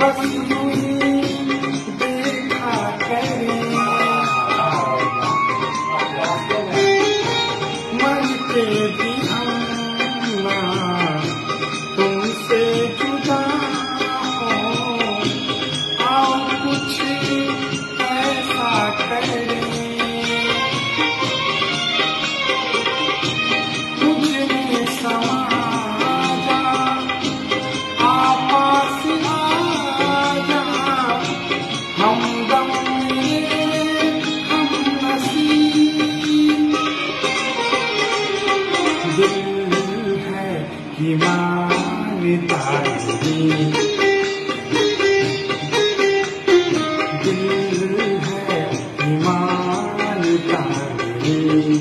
बस यूं ही देखा करें, मर के भी हम ना तुमसे जुदा हो, आओ कुछ ऐसा करें, मुझ में समा जा, पास आ जा, हमदम हम नसीब, दिल है कि मांगता नहीं, दिल है कि मांगता नहीं।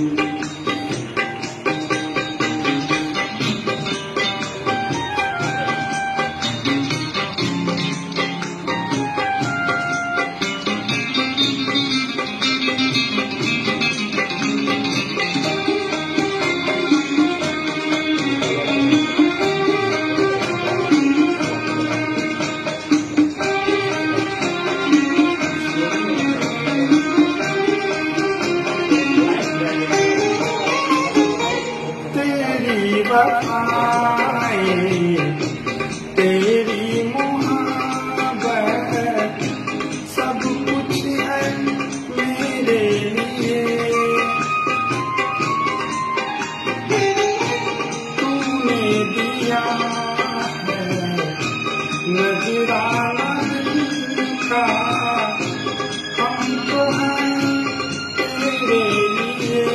तेरी वफाएं, तेरी मोहब्बत, सब कुछ है मेरे लिए, तूने दिया है नजराना दिल का, हम तो हैं तेरे लिए,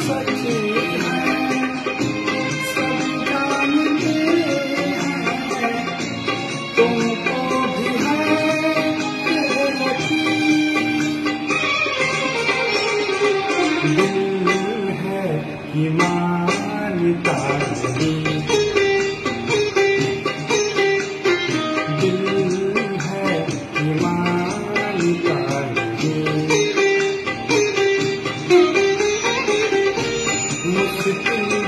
सच्ची है सब जानते हैं, तुमको भी है दिल है कि मानता नहीं, दिल है कि मानता नहीं, मुश्किल